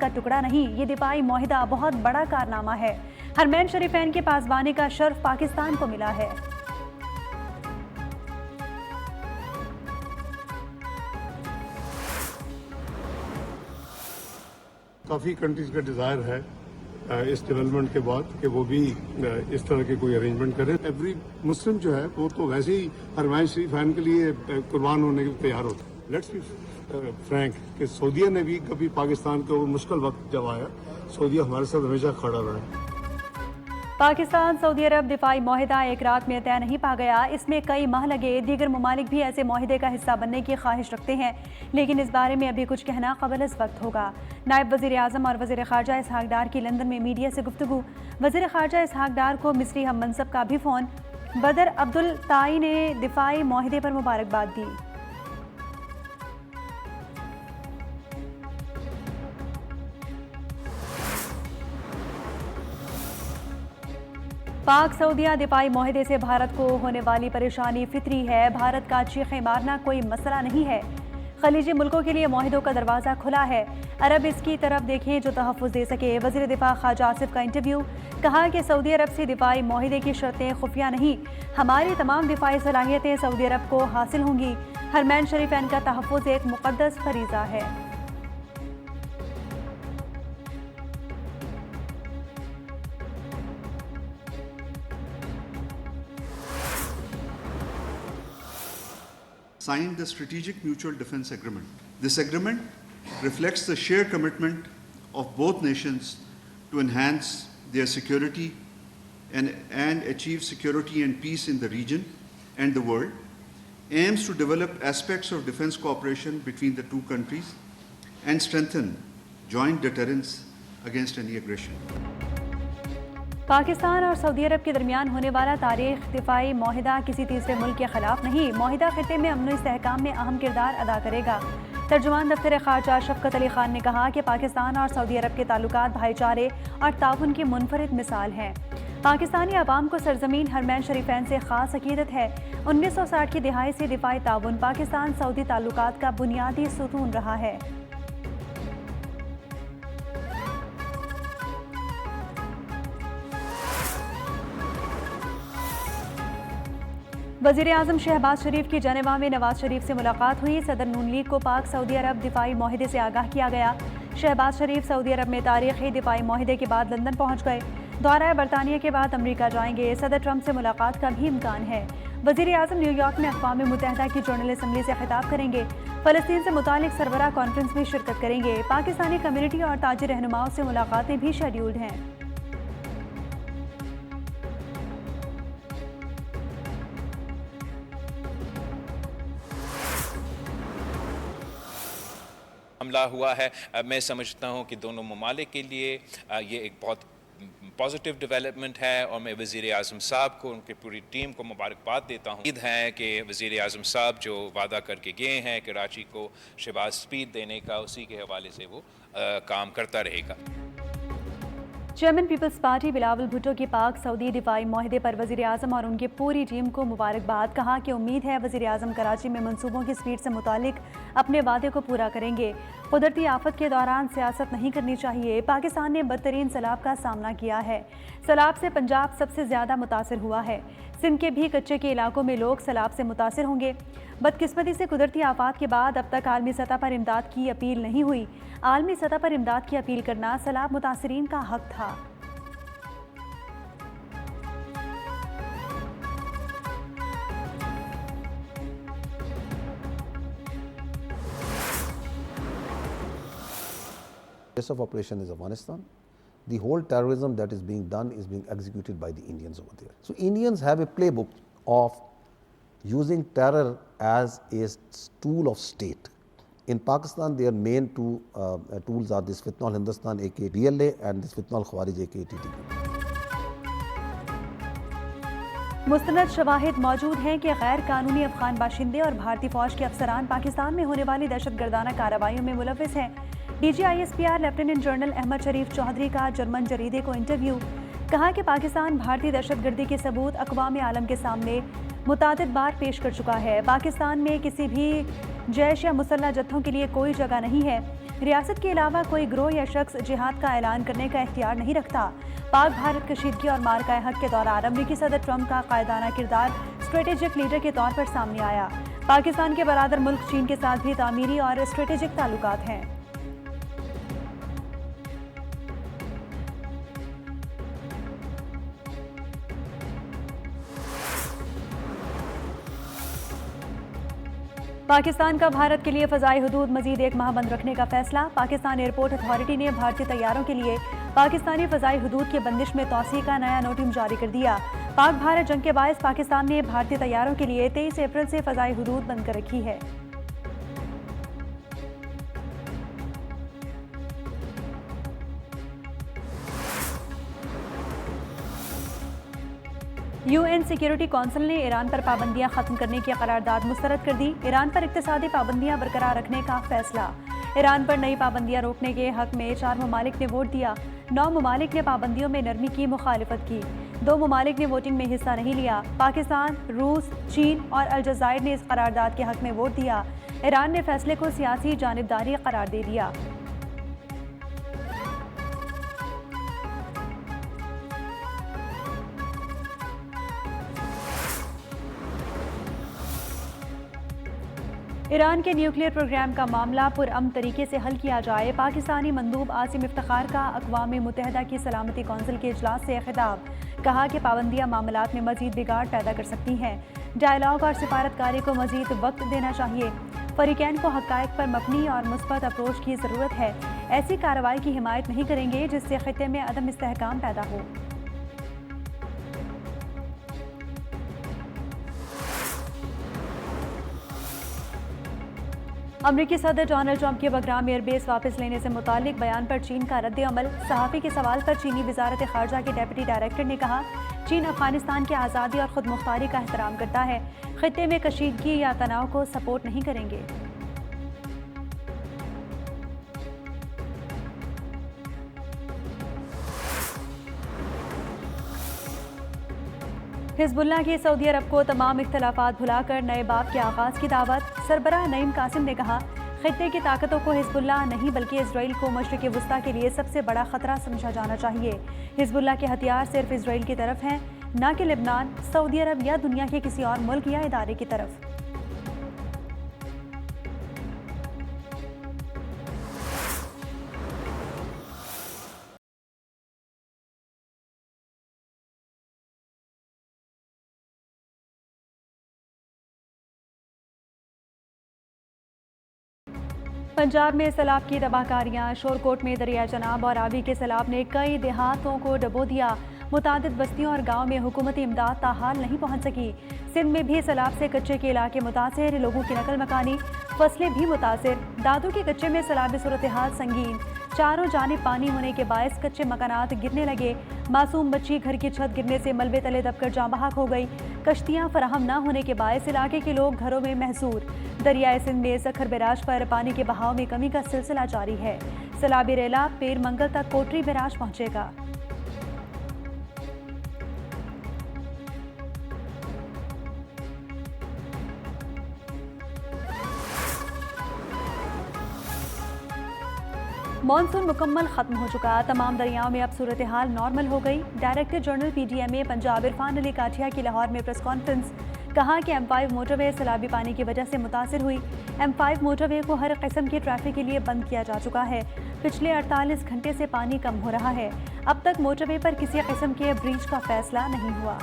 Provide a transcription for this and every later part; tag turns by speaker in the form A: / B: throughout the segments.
A: का टुकड़ा नहीं, ये दिफाई मुआहिदा बहुत बड़ा कारनामा है। हरमैन शरीफैन के पासबानी का शर्फ पाकिस्तान को मिला है।
B: काफ़ी कंट्रीज का डिज़ायर है इस डेवलपमेंट के बाद कि वो भी इस तरह के कोई अरेंजमेंट करें। एवरी मुस्लिम जो है वो तो वैसे ही हरमैन शरीफैन के लिए कुर्बान होने के लिए तैयार होता है। लेट्स बी फ्रैंक कि सऊदीया ने भी कभी पाकिस्तान को मुश्किल वक्त जब आया, सऊदीया हमारे साथ हमेशा खड़ा रहा है।
A: पाकिस्तान सऊदी अरब दिफाई मुआहिदा एक रात में तय नहीं पा गया, इसमें कई माह लगे। दीगर ममालिक भी ऐसे मुआहिदे का हिस्सा बनने की ख्वाहिश रखते हैं, लेकिन इस बारे में अभी कुछ कहना क़बल इस वक्त होगा। नायब वज़ीर आज़म और वज़ीर ख़ारजा इसहाक़ डार की लंदन में मीडिया से गुफ्तगू। वज़ीर ख़ारजा इसहाक़ डार को मिस्री हम मनसब का भी फ़ोन। बदर अब्दुल ताई ने दिफाई मुआहिदे पर मुबारकबाद दी। पाक सऊदिया दिफाई मुआहिदे से भारत को होने वाली परेशानी फितरी है। भारत का चीखें मारना कोई मसला नहीं है। खलीजी मुल्कों के लिए मुआहिदों का दरवाज़ा खुला है। अरब इसकी तरफ देखें जो तहफ़्फ़ुज़ दे सके। वज़ीर दिफा ख्वाजा आसिफ का इंटरव्यू। कहा कि सऊदी अरब से दिफाई मुआहिदे की शर्तें खुफिया नहीं, हमारी तमाम दिफाई सलाहियतें सऊदी अरब को हासिल होंगी। हरमैन शरीफैन का तहफ़्फ़ुज़ एक मुक़द्दस फरीज़ा है।
C: signed the Strategic Mutual Defence Agreement. This agreement reflects the shared commitment of both nations to enhance their security and achieve security and peace in the region and the world, aims to develop aspects of defence cooperation between the two countries and strengthen joint deterrence against any aggression.
A: Pakistan और Saudi अरब के दरमियान होने वाला तारीख दिफाई मुआहिदा किसी तीसरे मुल्क के खिलाफ नहीं, मुआहिदा खिते में अमन इस्तेहकाम में अहम किरदार अदा करेगा। तर्जुमान दफ्तर ख़ारजा शफ़क़त अली खान ने कहा कि पाकिस्तान और सऊदी अरब के ताल्लुकात भाईचारे और ताउन की मुनफरिद मिसाल हैं। पाकिस्तानी अवाम को सरजमीन हरमैन शरीफैन से ख़ास अकीदत है। 1960 की दिहाई से दिफाई ताउन पाकिस्तान सऊदी ताल्लुकात का बुनियादी सुतून रहा है। वज़ीर आज़म शहबाज शरीफ की जेनेवा में नवाज शरीफ से मुलाकात हुई। सदर नून लीग को पाक सऊदी अरब दिफाई मुआहिदे से आगाह किया गया। शहबाज शरीफ सऊदी अरब में तारीख़ी दिफाई मुआहिदे के बाद लंदन पहुँच गए। दौरा बरतानिया के बाद अमरीका जाएंगे। सदर ट्रंप से मुलाकात का भी इम्कान है। वज़ीर आज़म न्यूयॉर्क में अक़वाम मुत्तहिदा की जनरल असम्बली से खिताब करेंगे। फ़लस्तीन से मुतालिक सरबराह कॉन्फ्रेंस में शिरकत करेंगे। पाकिस्तानी कम्यूनिटी और ताजिर रहनुमाओं से मुलाकातें भी शेड्यूल्ड हैं।
D: हमला हुआ है। मैं समझता हूँ कि दोनों ममालिक के लिए ये एक बहुत पॉजिटिव डेवलपमेंट है और मैं वज़ीर आज़म साहब को, उनकी पूरी टीम को मुबारकबाद देता हूँ। उम्मीद है कि वज़ीर आज़म साहब जो वादा करके गए हैं कराची को शहबाज स्पीड देने का, उसी के हवाले से वो काम करता रहेगा।
A: Chairman peoples party Bilawal Bhutto की पाक सऊदी दिफाई मुआहिदे पर वज़ीर आज़म और उनकी पूरी टीम को मुबारकबाद। कहा कि उम्मीद है वज़ीर आज़म कराची में मनसूबों की स्पीड से मुतालिक अपने वादे को पूरा करेंगे। कुदरती आफत के दौरान सियासत नहीं करनी चाहिए। पाकिस्तान ने बदतरीन सैलाब का सामना किया है। सैलाब से पंजाब सबसे ज़्यादा मुतासर हुआ है। सिंध के भी कच्चे के इलाकों में लोग सैलाब से मुतासर होंगे। बदकिस्मती से कुदरती आफात के बाद अब तक आलमी सतह पर इमदाद की अपील नहीं हुई। आलमी सतह पर इमदाद की अपील करना सैलाब मुतासरीन का हक था।
E: Base of operation is Afghanistan. The whole terrorism that is being done is being executed by the Indians over there. So Indians have a playbook of using terror as a tool of state. In Pakistan, their main two tools are this Fitna al-Hindustan aka DLA and this Fitna al-Khawarij aka TTP.
A: मुस्तनद शवाहिद मौजूद हैं कि गैर कानूनी अफगान बाशिंदे और भारतीय फौज के अफसरान पाकिस्तान में होने वाली दहशतगर्दाना कार्रवाइयों में मुलविस हैं। DGISPR लेफ्टिनेंट जनरल अहमद शरीफ चौधरी का जर्मन जरीदे को इंटरव्यू। कहा कि पाकिस्तान भारतीय दहशतगर्दी के सबूत अक़वाम आलम के सामने मुतादिद बार पेश कर चुका है। पाकिस्तान में किसी भी जैश या मुसल्लह जत्थों के लिए कोई जगह नहीं है। रियासत के अलावा कोई ग्रोह या शख्स जिहाद का ऐलान करने का इख्तियार नहीं रखता। पाक भारत कशीदगी और मार्का हक के दौरान अमरीकी सदर ट्रंप का कायदाना किरदार स्ट्रेटेजिक लीडर के तौर पर सामने आया। पाकिस्तान के बरादर मुल्क चीन के साथ भी तामीरी और स्ट्रेटेजिक ताल्लुकात हैं। पाकिस्तान का भारत के लिए फ़ज़ाई हुदूद मज़ीद 1 माह बंद रखने का फैसला। पाकिस्तान एयरपोर्ट अथॉरिटी ने भारतीय तैयारों के लिए पाकिस्तानी फ़ज़ाई हुदूद की बंदिश में तौसीए का नया नोटिस जारी कर दिया। पाक भारत जंग के बायस पाकिस्तान ने भारतीय तैयारों के लिए 23 अप्रैल से फ़ज़ाई हुदूद बंद कर रखी है। UN सिक्योरिटी कौंसिल ने ईरान पर पाबंदियां खत्म करने की करारदाद मुस्तरद कर दी। ईरान पर इक्तिसादी पाबंदियां बरकरार रखने का फैसला। ईरान पर नई पाबंदियां रोकने के हक में 4 ममालिक ने वोट दिया। 9 ममालिक ने पाबंदियों में नरमी की मुखालिफत की। 2 ममालिक ने वोटिंग में हिस्सा नहीं लिया। पाकिस्तान, रूस, चीन और अलजज़ाइर ने इस करारदाद के हक में वोट दिया। ईरान ने फैसले को सियासी जानिबदारी करार दे दिया। ईरान के न्यूक्लियर प्रोग्राम का मामला पुरअमन तरीके से हल किया जाए। पाकिस्तानी मंदूब आसिम इफ्तिखार का अक़वाम मुत्तहिदा की सलामती कौंसिल के इजलास से खिताब। कहा कि पाबंदियां मामलात में मजीद बिगाड़ पैदा कर सकती हैं। डायलॉग और सिफारतकारी को मजीद वक्त देना चाहिए। फरीकैन को हक़ाइक़ पर मबनी और मुस्बत अप्रोच की ज़रूरत है। ऐसी कार्रवाई की हिमायत नहीं करेंगे जिससे ख़ित्ते में अदम इस्तेहकाम पैदा हो। अमरीकी सदर डोनाल्ड ट्रंप के बगराम एयरबेस वापस लेने से मुतालिक बयान पर चीन का रद्द अमल। सहाफ़ी के सवाल पर चीनी वज़ारत ख़ारजा के डेप्यूटी डायरेक्टर ने कहा, चीन अफ़गानिस्तान की आज़ादी और ख़ुद मुख्तारी का एहतराम करता है। ख़ित्ते में कशीदगी या तनाव को सपोर्ट नहीं करेंगे। हिज़्बुल्लाह की सऊदी अरब को तमाम इख्तलाफात भुलाकर नए बाब के आगाज़ की दावत। सरबराह नईम कासिम ने कहा, खित्ते की ताकतों को हिज़्बुल्लाह नहीं बल्कि इजराइल को मशरिक़ वुस्ता के लिए सबसे बड़ा ख़तरा समझा जाना चाहिए। हिज़्बुल्लाह के हथियार सिर्फ इजराइल की तरफ हैं, न कि लेबनान, सऊदी अरब या दुनिया के किसी और मुल्क या इदारे की तरफ। पंजाब में सैलाब की तबाहकारियाँ। शोरकोट में दरिया जनाब और आबी के सैलाब ने कई देहातों को डबो दिया। मुतादिद बस्तियों और गाँव में हुकूमती इमदाद ताहाल नहीं पहुँच सकी। सिंध में भी सैलाब से कच्चे के इलाके मुतासिर, लोगों की नकल मकानी, फसलें भी मुतासिर। दादू के कच्चे में सैलाबी सूरत हाल संगीन। चारों जानिब पानी होने के बायस कच्चे मकानात गिरने लगे। मासूम बच्ची घर की छत गिरने से मलबे तले दबकर जाँ बहक हो गई। कश्तियाँ फराहम न होने के बायस इलाके के लोग घरों में महसूर। दरियाए सिंध में सखर बैराज पर पानी के बहाव में कमी का सिलसिला जारी है। सैलाबी रेला पेर मंगल तक कोटरी बैराज पहुंचेगा। मॉनसून मुकम्मल खत्म हो चुका। तमाम दरियाओं में अब सूरत हाल नॉर्मल हो गई। Director general PDMA Punjab Irfan Ali Kathia की लाहौर में प्रेस कॉन्फ्रेंस। कहा कि M5 मोटरवे सैलाबी पानी की वजह से मुतासिर हुई। M5 मोटरवे को हर किस्म की ट्रैफिक के लिए बंद किया जा चुका है। पिछले 48 घंटे से पानी कम हो रहा है। अब तक मोटरवे पर किसी किस्म के ब्रीच का फैसला नहीं हुआ।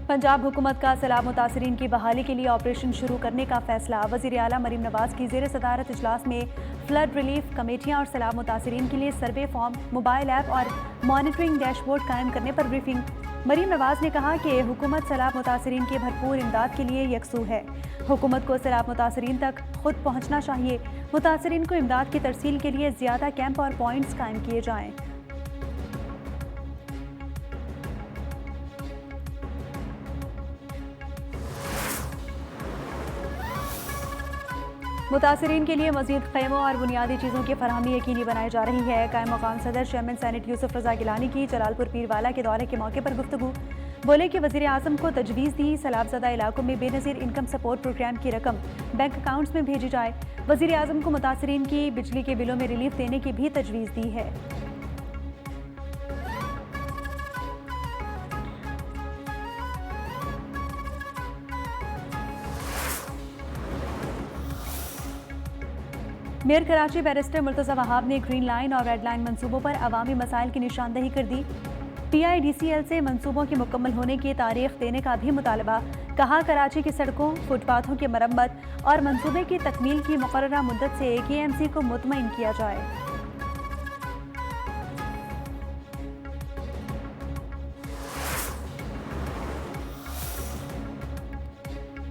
A: पंजाब हुकूमत का सैलाब मुतासरीन की बहाली के लिए ऑपरेशन शुरू करने का फैसला। वज़ीर आला मरीम नवाज की ज़ेर सदारत इजलास में फ्लड रिलीफ कमेटियाँ और सैलाब मुतासरीन के लिए सर्वे फॉर्म, मोबाइल ऐप और मॉनिटरिंग डैशबोर्ड कायम करने पर ब्रीफिंग। मरीम नवाज ने कहा कि हुकूमत सैलाब मुतासरीन की भरपूर इमदाद के लिए यकसू है। हुकूमत को सैलाब मुतासरीन तक खुद पहुँचना चाहिए। मुतासरीन को इमदाद की तरसील के लिए ज़्यादा कैंप और पॉइंट्स कायम किए जाएँ। मुतासरीन के लिए मजीद खैमों और बुनियादी चीज़ों की फरहमी यकीनी बनाई जा रही है। कायम मकाम सदर चेयरमैन सेनेट यूसुफ रजा गिलानी की जलालपुर पीरवाला के दौरे के मौके पर गुफ्तगू। बोले कि वज़ीर आज़म को तजवीज़ दी सैलाबज़दा इलाकों में बेनज़ीर इनकम सपोर्ट प्रोग्राम की रकम बैंक अकाउंट्स में भेजी जाए। वज़ीर आज़म को मुतासरीन की बिजली के बिलों में रिलीफ देने की भी तजवीज़ दी है। मेयर कराची बैरिस्टर मुर्तज़ा वहाब ने ग्रीन लाइन और रेड लाइन मंसूबों पर अवामी मसाइल की निशानदही कर दी। PIDCL से मंसूबों के मुकम्मल होने की तारीख देने का भी मुतालबा। कहा कराची की सड़कों फुटपाथों की मरम्मत और मंसूबे की तकमील की मुकर्ररा मुद्दत से KMC को मुतमईन किया जाए।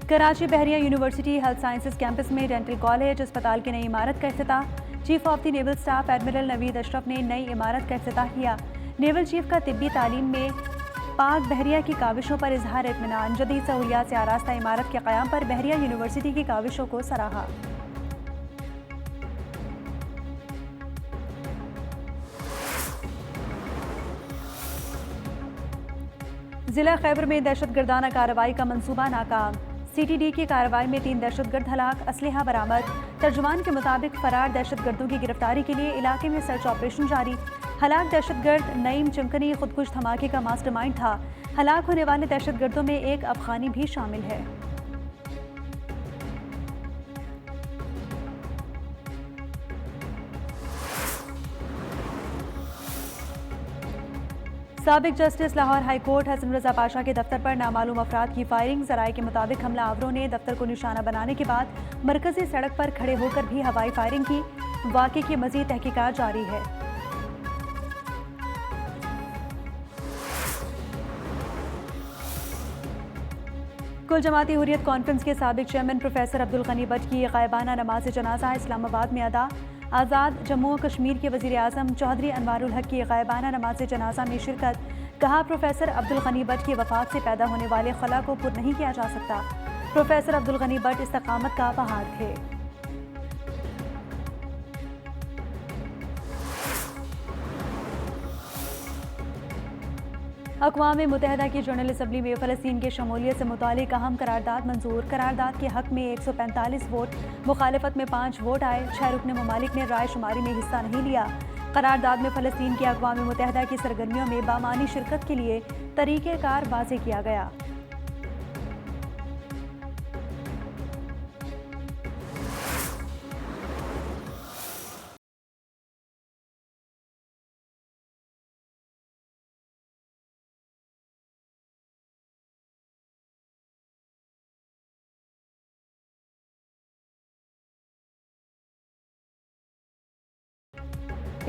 A: Karachi Bahria university health sciences campus में डेंटल कॉलेज अस्पताल की नई इमारत का इफ्तिताह। Chief of the naval staff admiral Naveed Ashraf ने नई इमारत का इफ्तिताह किया। नेवल चीफ का तिब्बी तालीम में पाक बहरिया की काविशों पर इजहार इत्मीनान। जदीद सहूलियात से आरास्ता इमारत के क़याम पर बहरिया यूनिवर्सिटी की काविशों को सराहा। जिला खैबर में दहशतगर्दाना कार्रवाई का मंसूबा नाकाम। CTD की कार्रवाई में 3 दहशतगर्द हलाक, असलहा बरामद। तर्जुमान के मुताबिक फरार दहशतगर्दों की गिरफ्तारी के लिए इलाके में सर्च ऑपरेशन जारी। हलाक दहशतगर्द नईम चमकनी खुदकुश धमाके का मास्टरमाइंड था। हलाक होने वाले दहशतगर्दों में एक अफगानी भी शामिल है। साबिक justice Lahore high court Hassan Raza Pasha के दफ्तर पर नामालूम अफराद की फायरिंग। जराये के मुताबिक हमला आवरों ने दफ्तर को निशाना बनाने के बाद मरकजी सड़क पर खड़े होकर भी हवाई फायरिंग की। वाक़े की मजीद तहकीकात जारी है। कुल जमाती हुर्रियत कॉन्फ्रेंस के साबिक चेयरमैन प्रोफेसर अब्दुल गनी भट्ट की गायबाना नमाज जनाजा इस्लामाबाद में अदा। आज़ाद जम्मू और कश्मीर के वज़ीर आज़म चौधरी अनवारुल हक की गायबाना नमाज जनाजा में शिरकत। कहा प्रोफेसर अब्दुल गनी भट्ट की वफ़ात से पैदा होने वाले खला को पुर नहीं किया जा सकता। प्रोफेसर अब्दुल गनी भट्ट इस्तकामत का पहाड़ थे। अक़वाम मुत्तहिदा की जनरल असम्बली में फ़लस्तीन के शमूलियत से मुतालिक अहम करारदाद मंजूर। करारदाद के हक़ में 145 वोट, मुखालफत में 5 वोट आए। 6 रुकन ममालिक ने राय शुमारी में हिस्सा नहीं लिया। करारदाद में फ़लस्तीन की अक़वाम मुत्तहिदा की सरगर्मियों में बामानी शिरकत के लिए तरीक़ेकार वाज़ेह किया गया।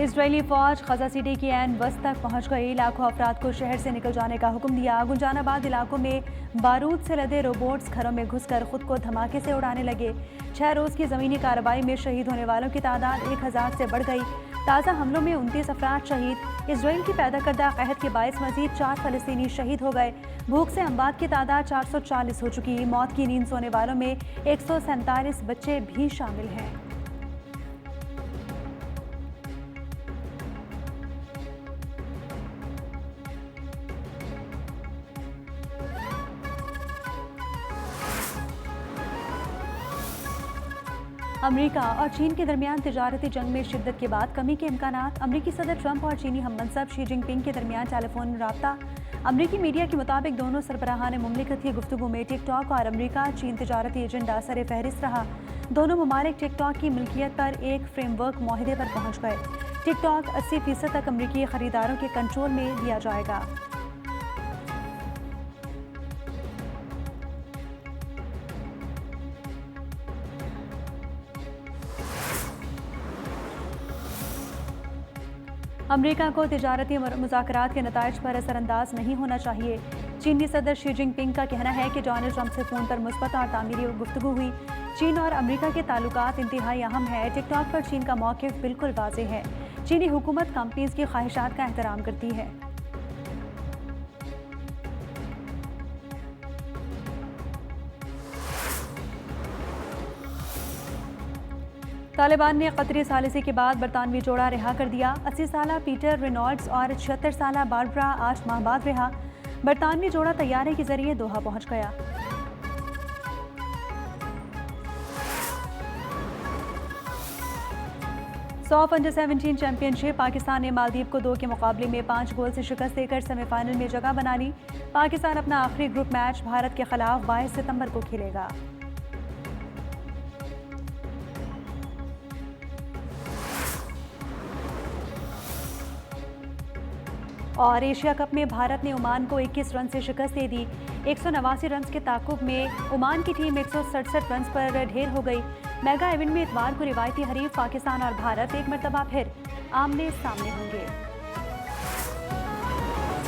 A: इजरायली फ़ौज ग़ज़ा सिटी की ऐन वस्त तक पहुँच गई। लाखों अफराद को शहर से निकल जाने का हुक्म दिया। गुलजानाबाद इलाकों में बारूद से लदे रोबोट्स घरों में घुसकर खुद को धमाके से उड़ाने लगे। 6 रोज़ की ज़मीनी कार्रवाई में शहीद होने वालों की तादाद 1000 से बढ़ गई। ताज़ा हमलों में 29 अफराद शहीद। इसराइल की पैदा करदा कहत के बायस मजीद 4 फ़लस्तीनी शहीद हो गए। भूख से अमवात की तादाद 440 हो चुकी। मौत की नींद सोने वालों में 147 बच्चे भी शामिल हैं। अमेरिका और चीन के दरमियान तिजारती जंग में शिद्दत के बाद कमी के इम्कानात। अमेरिकी सदर ट्रंप और चीनी हममनसब शी जिनपिंग के दरमियान टेलीफोन राब्ता। अमेरिकी मीडिया के मुताबिक दोनों सरबराहान मुमलिकत की गुफ्तगू में टिकटॉक और अमेरिका चीन तिजारती एजेंडा सर फहरिस्त रहा। दोनों ममालिक टिकटॉक की मिल्कियत पर एक फ्रेमवर्क मुआहदे पर पहुँच गए। टिकटॉक 80% तक अमेरिकी खरीदारों के कंट्रोल में दिया जाएगा। अमेरिका को तिजारती मुज़ाकरात के नताइज पर असरअंदाज नहीं होना चाहिए। चीनी सदर शी जिनपिंग का कहना है कि डोनाल्ड ट्रंप से फ़ोन पर मुस्बत और तामीरी गुफ्तगू हुई। चीन और अमेरिका के ताल्लुकात इंतहाई अहम है। टिकटॉक पर चीन का मौक़िफ़ बिल्कुल वाज़ेह है। चीनी हुकूमत कंपनीज़ की ख्वाहिशात का एहतराम करती है। तालिबान ने कतरी सालिसी के बाद बरतानवी जोड़ा रिहा कर दिया। 80 साला पीटर रेनॉल्ड्स और 76 साला बारबरा 8 माह बाद रिहा। बरतानवी जोड़ा तैयारे के जरिए दोहा पहुंच गया। सॉफ अंडर 17 चैंपियनशिप पाकिस्तान ने मालदीव को 2 के मुकाबले में 5 गोल से शिकस्त देकर सेमीफाइनल में जगह बना ली। पाकिस्तान अपना आखिरी ग्रुप मैच भारत के खिलाफ 22 सितंबर को खेलेगा। और एशिया कप में भारत ने ओमान को 21 रन से शिकस्त दे दी। 189 रन के ताकुब में ओमान की टीम 167 रन पर ढेर हो गई। मेगा इवेंट में इतवार को रिवायती हरीफ पाकिस्तान और भारत एक मरतबा फिर आमने सामने होंगे।